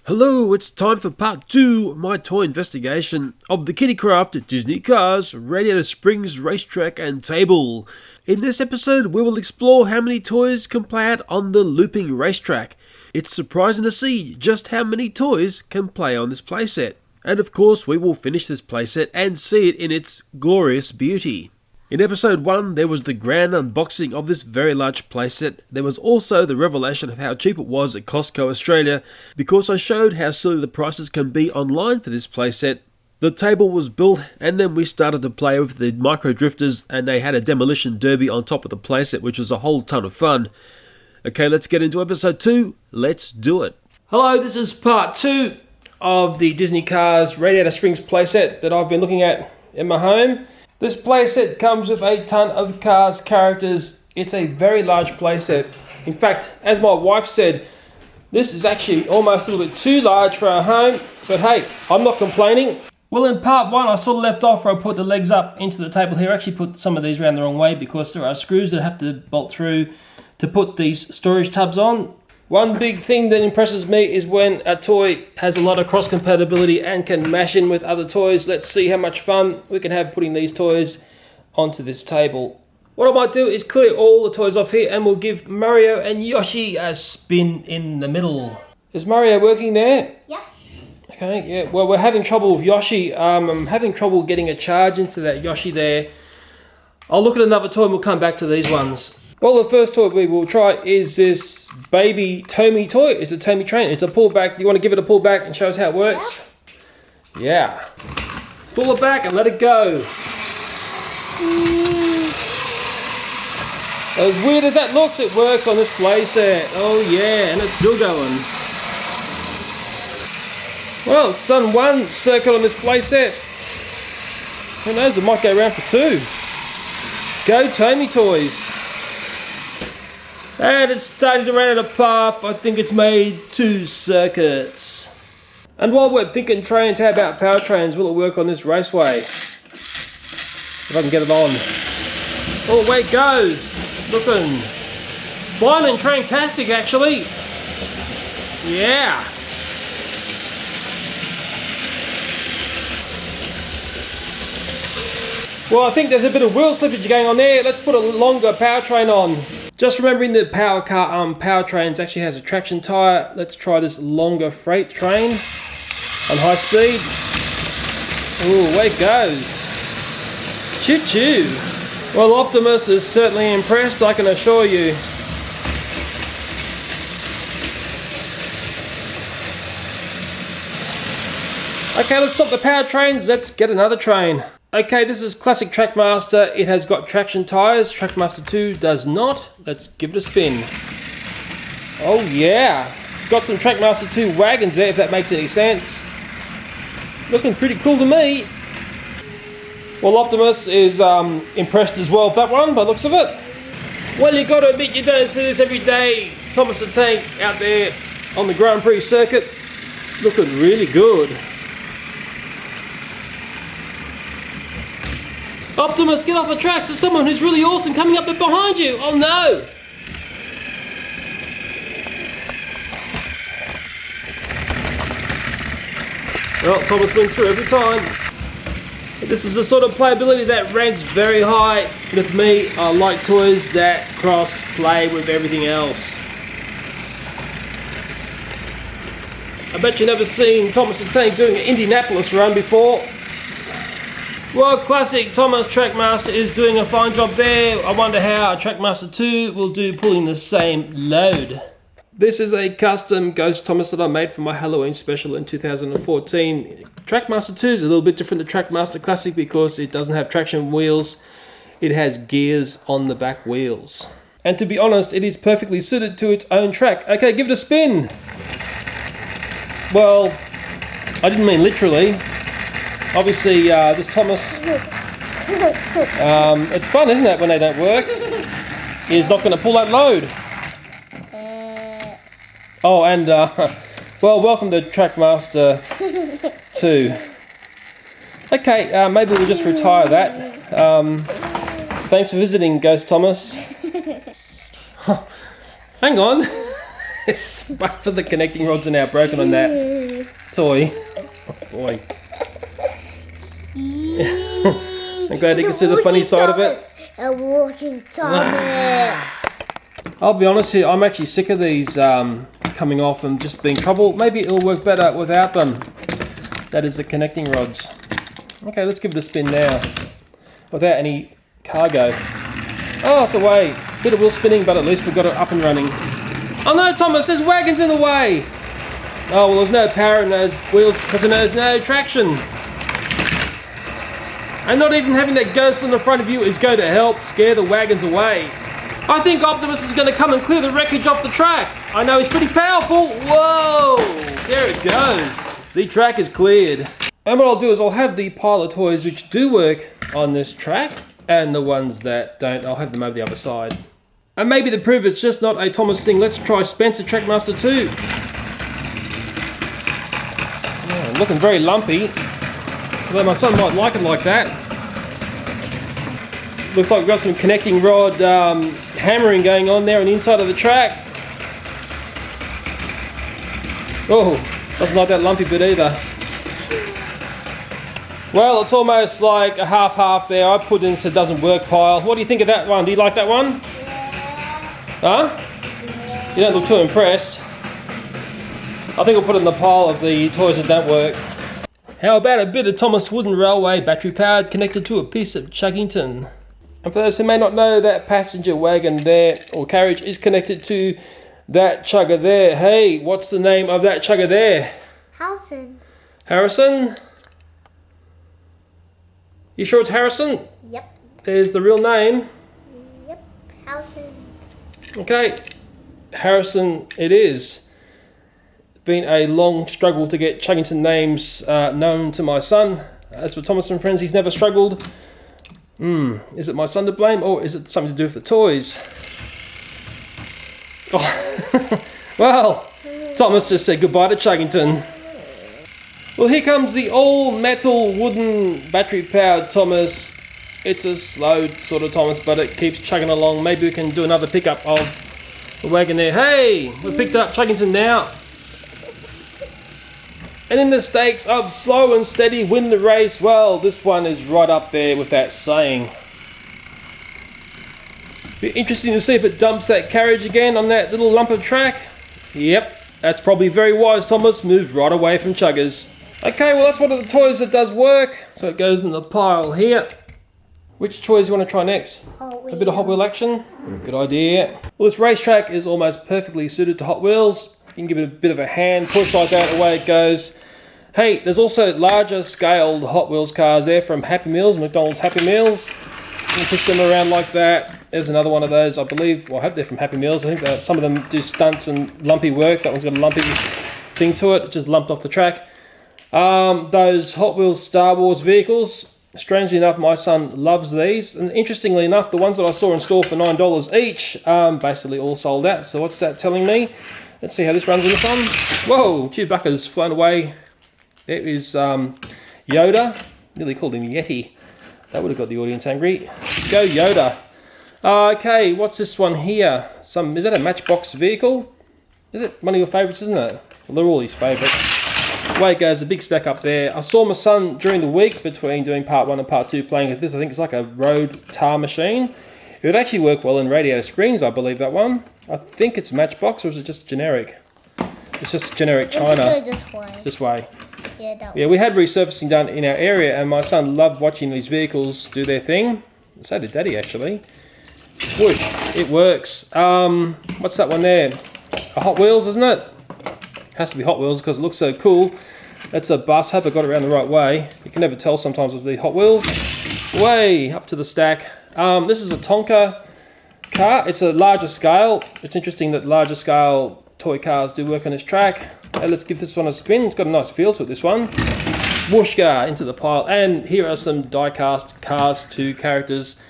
Hello, it's time for part 2 of my toy investigation of the KidKraft Disney Cars, Radiator Springs racetrack and table. In this episode, we will explore how many toys can play out on the looping racetrack. It's surprising to see just how many toys can play on this playset. And of course, we will finish this playset and see it in its glorious beauty. In episode 1, there was the grand unboxing of this very large playset. There was also the revelation of how cheap it was at Costco Australia, because I showed how silly the prices can be online for this playset. The table was built, and then we started to play with the micro drifters, and they had a demolition derby on top of the playset, which was a whole ton of fun. Okay, let's get into episode 2. Let's do it. Hello, this is part 2 of the Disney Cars Radiator Springs playset that I've been looking at in my home. This playset comes with a ton of Cars characters. It's a very large playset. In fact, as my wife said, this is actually almost a little bit too large for our home, but hey, I'm not complaining. Well, in part 1, I sort of left off where I put the legs up into the table here. I actually put some of these around the wrong way because there are screws that have to bolt through to put these storage tubs on. One big thing that impresses me is when a toy has a lot of cross compatibility and can mash in with other toys. Let's see how much fun we can have putting these toys onto this table. What I might do is clear all the toys off here and we'll give Mario and Yoshi a spin in the middle. Is Mario working there? Yeah. Okay, yeah. Well, we're having trouble with Yoshi. I'm having trouble getting a charge into that Yoshi there. I'll look at another toy and we'll come back to these ones. Well, the first toy we will try is this baby Tommy toy. It's a Tommy train. It's a pullback. Do you want to give it a pull back and show us how it works? Yeah. Pull it back and let it go. As weird as that looks, it works on this playset. Oh yeah, and it's still going. Well, it's done one circuit on this playset. Who knows, it might go around for 2. Go Tommy toys. And it's starting to run out of puff. I think it's made 2 circuits. And while we're thinking trains, how about power trains? Will it work on this raceway? If I can get it on. Oh, away it goes. Looking fine and train-tastic, actually. Yeah. Well, I think there's a bit of wheel slippage going on there. Let's put a longer power train on. Just remembering that power trains actually has a traction tyre. Let's try this longer freight train on high speed. Ooh, away it goes. Choo-choo. Well, Optimus is certainly impressed, I can assure you. Okay, let's stop the power trains. Let's get another train. Okay, this is classic Trackmaster. It has got traction tyres. Trackmaster 2 does not. Let's give it a spin. Oh yeah. Got some Trackmaster 2 wagons there, if that makes any sense. Looking pretty cool to me. Well, Optimus is impressed as well with that one, by the looks of it. Well, you got to admit, you don't see this every day. Thomas the Tank out there on the Grand Prix circuit. Looking really good. Optimus, get off the tracks! There's someone who's really awesome coming up there behind you! Oh no! Well, Thomas wins through every time. This is the sort of playability that ranks very high with me. I like toys that cross-play with everything else. I bet you've never seen Thomas the Tank doing an Indianapolis run before. Well, classic Thomas Trackmaster is doing a fine job there. I wonder how a Trackmaster 2 will do pulling the same load. This is a custom Ghost Thomas that I made for my Halloween special in 2014. Trackmaster 2 is a little bit different to Trackmaster Classic because it doesn't have traction wheels. It has gears on the back wheels. And to be honest, it is perfectly suited to its own track. Okay, give it a spin. Well, I didn't mean literally. Obviously, this Thomas, it's fun, isn't it, when they don't work? He's not going to pull that load. Oh, and, well, welcome to Trackmaster 2. Okay, maybe we'll just retire that. Thanks for visiting, Ghost Thomas. Hang on. Both of the connecting rods are now broken on that. toy. Oh boy. I'm glad you can see the funny side of it. A walking Thomas. I'll be honest here, I'm actually sick of these coming off and just being trouble. Maybe it'll work better without them. That is the connecting rods. Okay, let's give it a spin now. Without any cargo. Oh, it's away. Bit of wheel spinning, but at least we've got it up and running. Oh no, Thomas, there's wagons in the way. Oh, well, there's no power in those wheels because there's no traction. And not even having that ghost on the front of you is going to help scare the wagons away. I think Optimus is going to come and clear the wreckage off the track. I know he's pretty powerful. Whoa! There it goes. The track is cleared. And what I'll do is I'll have the pile of toys which do work on this track, and the ones that don't, I'll have them over the other side. And maybe to prove it's just not a Thomas thing, let's try Spencer Trackmaster 2. Oh, looking very lumpy. Although my son might like it like that. Looks like we've got some connecting rod hammering going on there on the inside of the track. Oh, doesn't like that lumpy bit either. Well, it's almost like a half-half there. I put in a doesn't work pile. What do you think of that one? Do you like that one? Yeah. Huh? You don't look too impressed. I think I'll put it in the pile of the toys that don't work. How about a bit of Thomas Wooden Railway battery powered connected to a piece of Chuggington? And for those who may not know, that passenger wagon there, or carriage, is connected to that chugger there. Hey, what's the name of that chugger there? Harrison. Harrison? You sure it's Harrison? Yep. There's the real name. Yep. Harrison. Okay, Harrison it is. It's been a long struggle to get Chuggington names known to my son. As for Thomas and Friends, he's never struggled. Is it my son to blame, or is it something to do with the toys? Oh. Well, Thomas just said goodbye to Chuggington. Well, here comes the all-metal wooden battery-powered Thomas. It's a slow sort of Thomas, but it keeps chugging along. Maybe we can do another pickup of the wagon there. Hey, we picked up Chuggington now. And in the stakes of slow and steady win the race, well, this one is right up there with that saying. Be interesting to see if it dumps that carriage again on that little lump of track. Yep, that's probably very wise, Thomas. Move right away from chuggers. Okay, well that's one of the toys that does work. So it goes in the pile here. Which toys do you want to try next? A bit of Hot Wheel action? Good idea. Well, this racetrack is almost perfectly suited to Hot Wheels. You can give it a bit of a hand push like that, away it goes. Hey, there's also larger scaled Hot Wheels cars there from Happy Meals, McDonald's Happy Meals. You can push them around like that. There's another one of those, I believe. Well, I hope they're from Happy Meals. I think that some of them do stunts and lumpy work. That one's got a lumpy thing to it. It just lumped off the track. Those Hot Wheels Star Wars vehicles, strangely enough, my son loves these. And interestingly enough, the ones that I saw in store for $9 each, basically all sold out. So what's that telling me? Let's see how this runs in this one. Whoa, Chewbacca's flown away. There is Yoda. Nearly called him Yeti. That would have got the audience angry. Go Yoda. Okay, what's this one here? Is that a Matchbox vehicle? Is it one of your favourites, isn't it? Well, they're all these favourites. Away it goes, a big stack up there. I saw my son during the week between doing part 1 and part 2 playing with this. I think it's like a road tar machine. It would actually work well in Radiator Springs, I believe, that one. I think it's Matchbox, or is it just generic? It's just generic China. This way. This way. Yeah, that Yeah, we had resurfacing done in our area, and my son loved watching these vehicles do their thing. So did Daddy, actually. Whoosh, it works. What's that one there? A Hot Wheels, isn't it? Has to be Hot Wheels because it looks so cool. That's a bus. Hope I got it around the right way. You can never tell sometimes with the Hot Wheels. Way up to the stack. This is a Tonka car. It's a larger scale. It's interesting that larger scale toy cars do work on this track. Hey, let's give this one a spin. It's got a nice feel to it, this one. Whooshka into the pile. And here are some die-cast Cars 2 characters.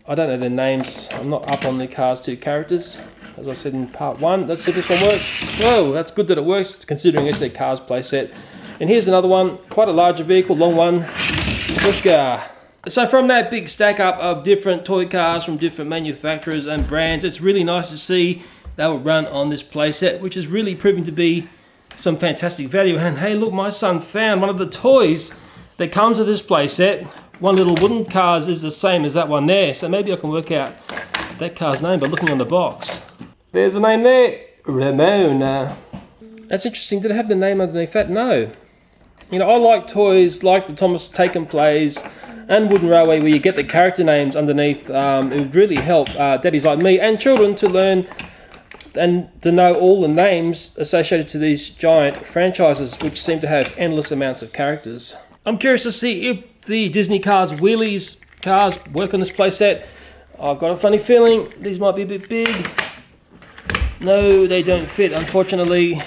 I don't know their names. I'm not up on the Cars 2 characters, as I said in part 1. Let's see if this one works. Whoa, that's good that it works, considering it's a Cars playset. And here's another one. Quite a larger vehicle, long one. Whooshka. So from that big stack up of different toy cars from different manufacturers and brands, it's really nice to see they will run on this playset, which is really proving to be some fantastic value. And hey, look, my son found one of the toys that comes with this playset. One little wooden car is the same as that one there, so maybe I can work out that car's name by looking on the box. There's a name there, Ramona. That's interesting. Did it have the name underneath that? No. You know, I like toys like the Thomas Take and Plays and Wooden Railway where you get the character names underneath. It would really help daddies like me and children to learn and to know all the names associated to these giant franchises which seem to have endless amounts of characters. I'm curious to see if the Disney Cars wheelies cars work on this playset. I've got a funny feeling these might be a bit big. No, they don't fit, unfortunately.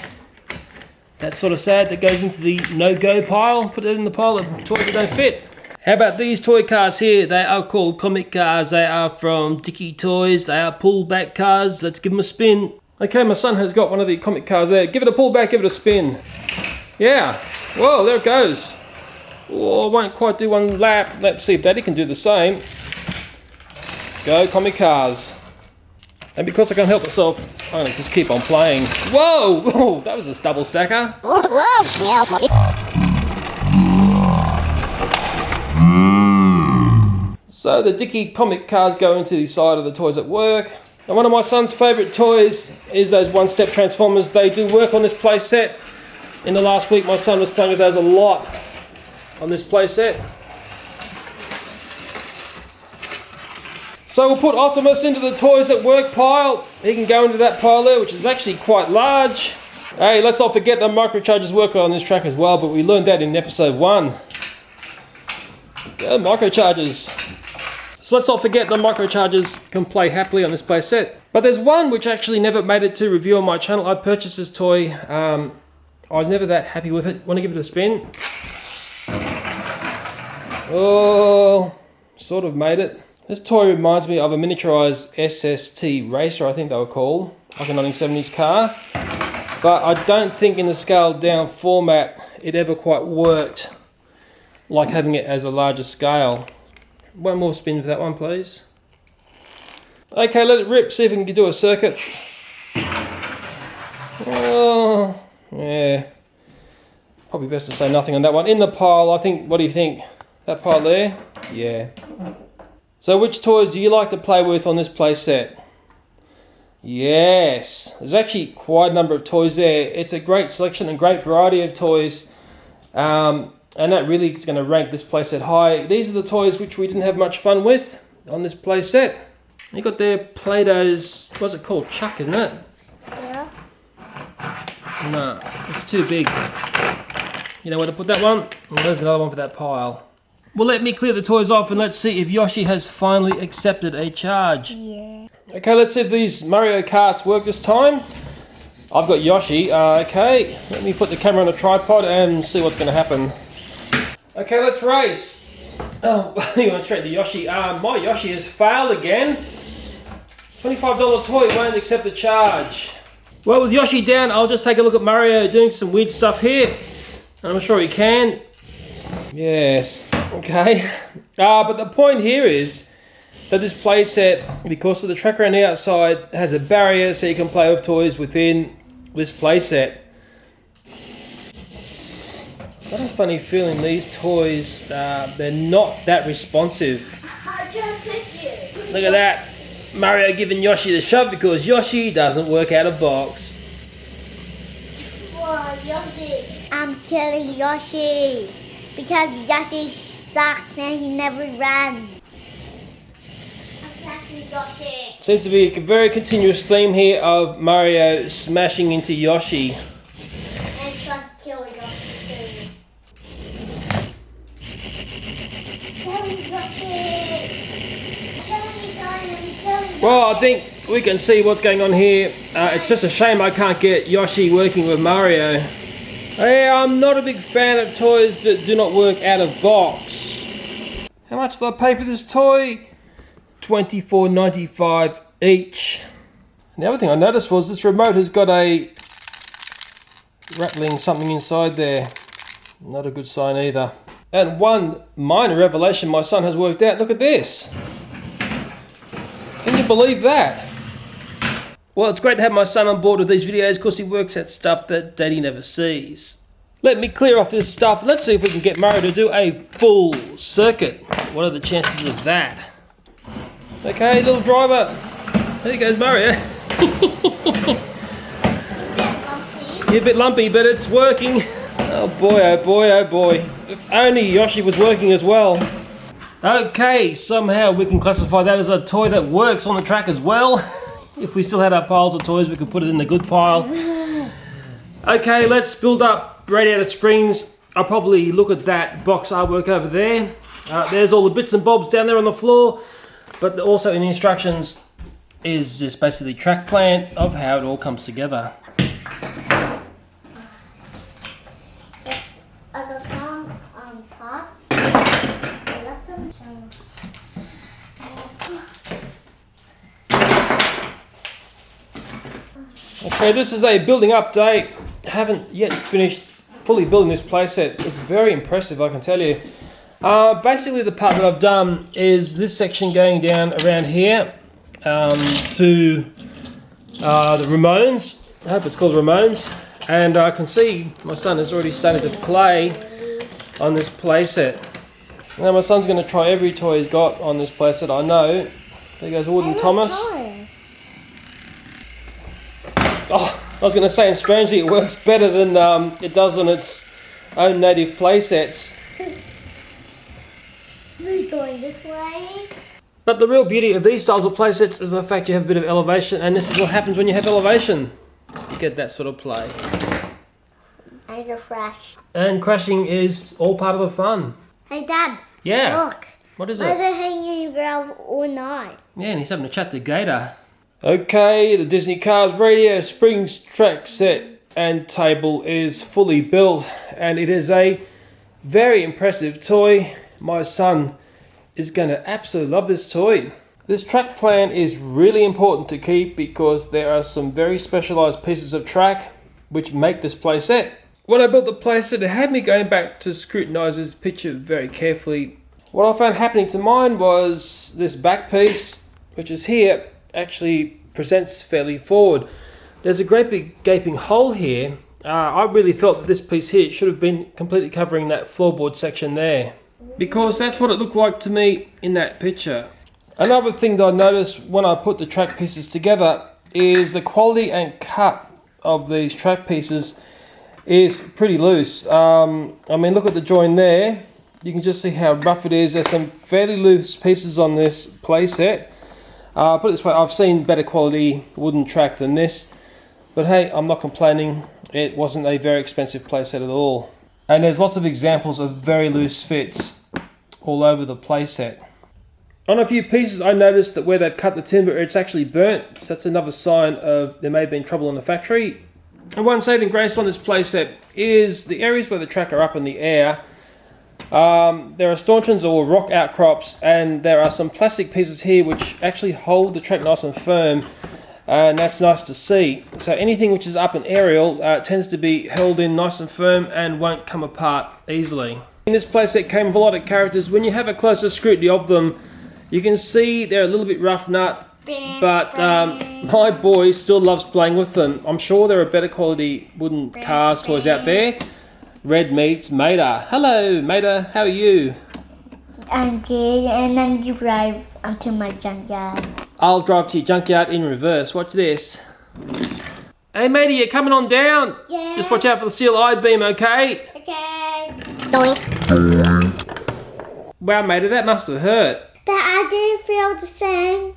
That's sort of sad. That goes into the no-go pile. Put it in the pile of toys that don't fit. How about these toy cars here? They are called comic cars. They are from Dicky Toys. They are pull-back cars. Let's give them a spin. Okay, my son has got one of the comic cars there. Give it a pull back, give it a spin. Yeah. Whoa, there it goes. Oh, I won't quite do one lap. Let's see if Daddy can do the same. Go, comic cars. And because I can't help myself, I'm going to just keep on playing. Whoa! Whoa, that was a double stacker. So the Dicky comic cars go into the side of the toys at work. And one of my son's favourite toys is those one-step transformers. They do work on this playset. In the last week, my son was playing with those a lot on this playset. So we'll put Optimus into the toys at work pile. He can go into that pile there, which is actually quite large. Hey, let's not forget the microchargers work on this track as well, but we learned that in episode 1. Yeah, microchargers. So let's not forget the microchargers can play happily on this playset. But there's one which actually never made it to review on my channel. I purchased this toy. I was never that happy with it. Want to give it a spin? Oh, sort of made it. This toy reminds me of a miniaturized SST racer, I think they were called, like a 1970s car. But I don't think in the scaled down format it ever quite worked like having it as a larger scale. One more spin for that one, please. Okay, let it rip, see if we can do a circuit. Oh, yeah. Probably best to say nothing on that one. In the pile, I think, what do you think? That pile there? Yeah. So which toys do you like to play with on this playset? Yes, there's actually quite a number of toys there. It's a great selection and great variety of toys. And that really is going to rank this playset high. These are the toys which we didn't have much fun with on this playset. You got their Play-Doh's, what's it called? Chuck, isn't it? Yeah. No, it's too big. You know where to put that one? And there's another one for that pile. Well, let me clear the toys off and let's see if Yoshi has finally accepted a charge. Yeah. Okay, let's see if these Mario Karts work this time. I've got Yoshi. Okay, let me put the camera on a tripod and see what's going to happen. Okay, let's race. Oh, you went straight to Yoshi. My Yoshi has failed again. $25 toy won't accept the charge. Well, with Yoshi down, I'll just take a look at Mario doing some weird stuff here. And I'm sure he can. Yes. Okay. But the point here is that this playset, because of the track around the outside, has a barrier so you can play with toys within this playset. I've got a funny feeling these toys, they're not that responsive. Look at that. Mario giving Yoshi the shove because Yoshi doesn't work out of box. Whoa, Yoshi. I'm killing Yoshi because Yoshi sucks and he never runs. I'm catching Yoshi. Seems to be a very continuous theme here of Mario smashing into Yoshi. And trying to kill Yoshi too. Well, I think we can see what's going on here. It's just a shame I can't get Yoshi working with Mario. Hey, I'm not a big fan of toys that do not work out of box. How much did I pay for this toy? $24.95 each. And the other thing I noticed was this remote has got a rattling something inside there. Not a good sign either. And one minor revelation my son has worked out. Look at this. Can you believe that? Well, it's great to have my son on board with these videos because he works at stuff that Daddy never sees. Let me clear off this stuff. Let's see if we can get Mario to do a full circuit. What are the chances of that? Okay, little driver. There goes Mario. You're a bit lumpy, but it's working. Oh boy, oh boy, oh boy. If only Yoshi was working as well. Okay, somehow we can classify that as a toy that works on the track as well. If we still had our piles of toys, we could put it in the good pile. Okay, let's build up Radiator Springs. I'll probably look at that box artwork over there. There's all the bits and bobs down there on the floor. But also in the instructions is just basically track plan of how it all comes together. I got some parts. Okay, this is a building update. Haven't yet finished fully building this playset. It's very impressive, I can tell you. Basically the part that I've done is this section going down around here to the Ramones. I hope it's called Ramones. And I can see my son is already starting to play on this playset. Now my son's going to try every toy he's got on this playset, I know. There goes Wooden Thomas. Oh, I was going to say, and strangely it works better than it does on its own native playsets. We're going this way. But the real beauty of these styles of playsets is the fact you have a bit of elevation, and this is what happens when you have elevation. You get that sort of play. And a crash. And crashing is all part of the fun. Hey Dad. Yeah. Look. What is Why it? they're hanging around all night? Yeah, and he's having a chat to Gator. Okay, the Disney Cars Radiator Springs track set and table is fully built, and it is a very impressive toy. My son is going to absolutely love this toy. This track plan is really important to keep because there are some very specialized pieces of track which make this playset. When I built the playset, it had me going back to scrutinize this picture very carefully. What I found happening to mine was this back piece, which is here, actually presents fairly forward. There's a great big gaping hole here. I really felt that this piece here should have been completely covering that floorboard section there, because that's what it looked like to me in that picture. Another thing that I noticed when I put the track pieces together is the quality and cut of these track pieces is pretty loose. I mean, look at the join there. You can just see how rough it is. There's some fairly loose pieces on this playset. Put it this way, I've seen better quality wooden track than this. But hey, I'm not complaining. It wasn't a very expensive playset at all. And there's lots of examples of very loose fits all over the playset. On a few pieces I noticed that where they've cut the timber, it's actually burnt. So that's another sign of there may have been trouble in the factory. And one saving grace on this playset is the areas where the track are up in the air. There are stanchions or rock outcrops, and there are some plastic pieces here which actually hold the track nice and firm, and that's nice to see. So anything which is up and aerial tends to be held in nice and firm and won't come apart easily. In this playset came with a lot of characters. When you have a closer scrutiny of them, you can see they're a little bit rough nut, but my boy still loves playing with them. I'm sure there are better quality wooden cars toys out there. Red meets Mater. Hello, Mater. How are you? I'm good, and then you drive onto my junkyard. I'll drive to your junkyard in reverse. Watch this. Hey, Mater, you're coming on down. Yeah. Just watch out for the steel I-beam, okay? Okay. Doink. Wow, Mater, that must have hurt. But I didn't feel the same.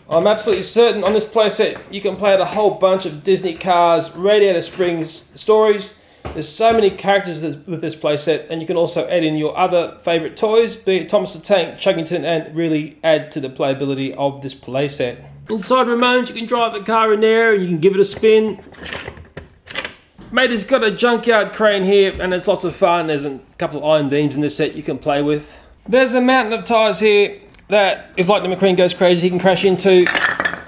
I'm absolutely certain on this playset you can play out a whole bunch of Disney Cars Radiator Springs stories. There's so many characters with this playset, and you can also add in your other favourite toys, be it Thomas the Tank, Chuggington, and really add to the playability of this playset. Inside Ramones, you can drive a car in there and you can give it a spin. Mater's got a junkyard crane here, and it's lots of fun. There's a couple of iron beams in this set you can play with. There's a mountain of tyres here that if Lightning McQueen goes crazy, he can crash into,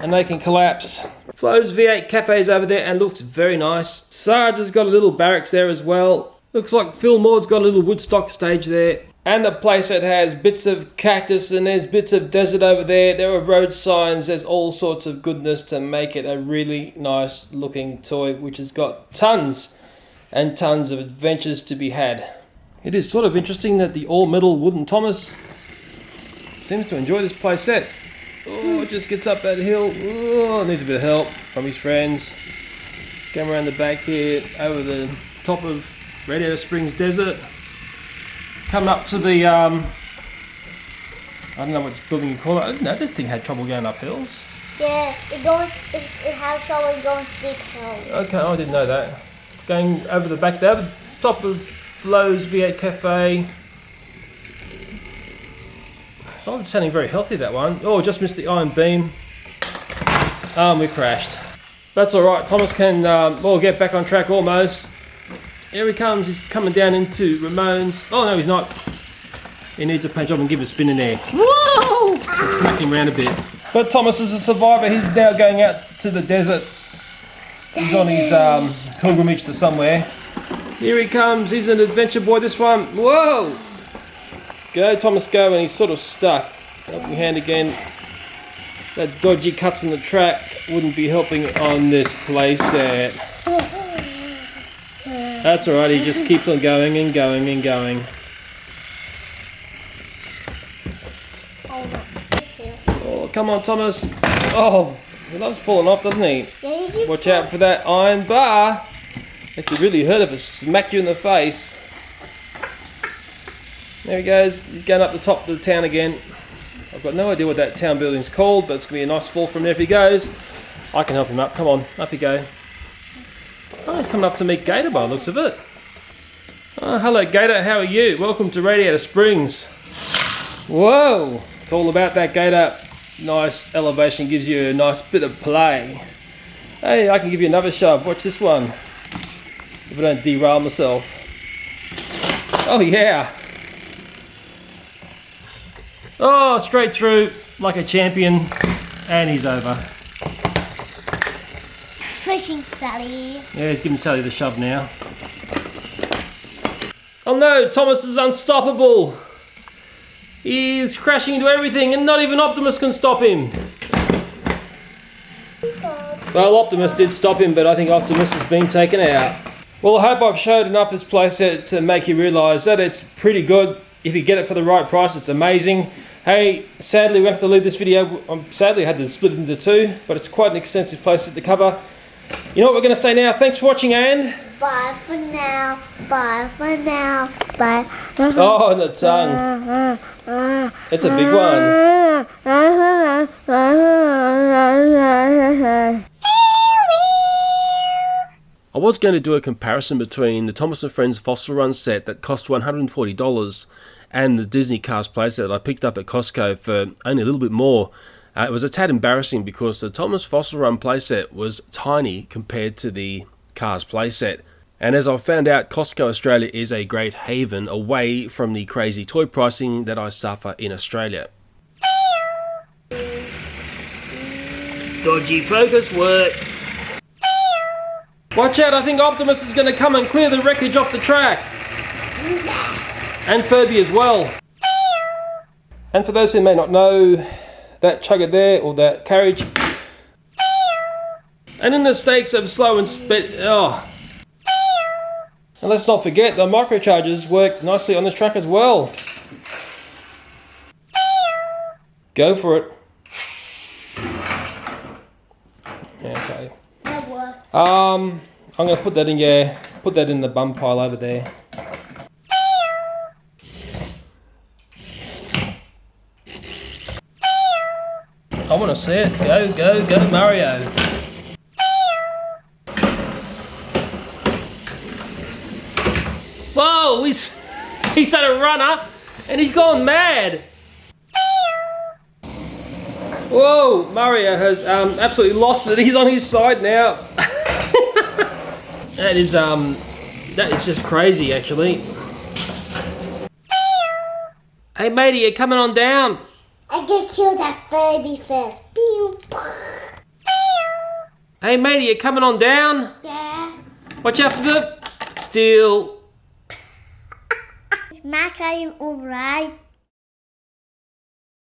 and they can collapse. Flo's V8 Cafe's over there and looks very nice. Sarge has got a little barracks there as well. Looks like Phil Moore's got a little Woodstock stage there. And the playset has bits of cactus and there's bits of desert over there. There are road signs. There's all sorts of goodness to make it a really nice looking toy, which has got tons and tons of adventures to be had. It is sort of interesting that the all-metal wooden Thomas seems to enjoy this playset. Oh, just gets up that hill. Oh, needs a bit of help from his friends. Going around the back here, over the top of Radiator Springs Desert. Coming up to the, I don't know what building you call it. I didn't know this thing had trouble going up hills. Yeah, it had trouble going steep hills. Okay, I didn't know that. Going over the back there, top of Flo's V8 Cafe. It's not sounding very healthy, that one. Oh, just missed the iron beam. We crashed. That's alright, Thomas can get back on track almost. Here he comes, he's coming down into Ramon's. Oh no, he's not. He needs a paint job and give it a spin in there. Whoa! Smack him around a bit. But Thomas is a survivor, he's now going out to the desert. He's on his pilgrimage to somewhere. Here he comes, he's an adventure boy, this one. Whoa! Go, Thomas, go, and he's sort of stuck. Helping hand again. That dodgy cuts in the track wouldn't be helping on this playset. That's alright, he just keeps on going and going and going. Oh, come on, Thomas. Oh, he loves falling off, doesn't he? Watch out for that iron bar. It could really hurt if it smacked you in the face. There he goes, he's going up the top of the town again. I've got no idea what that town building's called, but it's going to be a nice fall from there if he goes. I can help him up, come on, up you go. Oh, he's coming up to meet Gator by the looks of it. Oh, hello Gator, how are you? Welcome to Radiator Springs. Whoa, it's all about that Gator. Nice elevation, gives you a nice bit of play. Hey, I can give you another shove, watch this one. If I don't derail myself. Oh yeah. Oh, straight through like a champion, and he's over. Pushing Sally. Yeah, he's giving Sally the shove now. Oh no, Thomas is unstoppable. He's crashing into everything and not even Optimus can stop him. Well, Optimus did stop him, but I think Optimus has been taken out. Well, I hope I've showed enough this playset to make you realise that it's pretty good. If you get it for the right price, it's amazing. Hey, sadly we have to leave this video. Sadly I had to split it into two, but it's quite an extensive playset to cover. You know what we're going to say now? Thanks for watching and... Bye for now. Bye for now. Bye. Oh, and the tongue. It's a big one. I was going to do a comparison between the Thomas & Friends Fossil Run set that cost $140 and the Disney Cars playset that I picked up at Costco for only a little bit more. It was a tad embarrassing because the Thomas Fossil Run playset was tiny compared to the Cars playset. And as I found out, Costco Australia is a great haven away from the crazy toy pricing that I suffer in Australia. Dodgy focus work. Watch out, I think Optimus is going to come and clear the wreckage off the track. And Furby as well. And for those who may not know, that chugger there, or that carriage. And in the stakes of slow and speed. Oh. And let's not forget, the microchargers work nicely on this track as well. Go for it. Okay. That works. I'm going to put that in, put that in the bum pile over there. I want to see it. Go, go, go, Mario. Whoa, he's had a runner and he's gone mad. Whoa, Mario has absolutely lost it. He's on his side now. That is just crazy, actually. Hey, matey, you're coming on down. I can kill that Furby first. Pew. Hey, matey, you're coming on down. Yeah. Watch out for the steel. Mac, are you alright?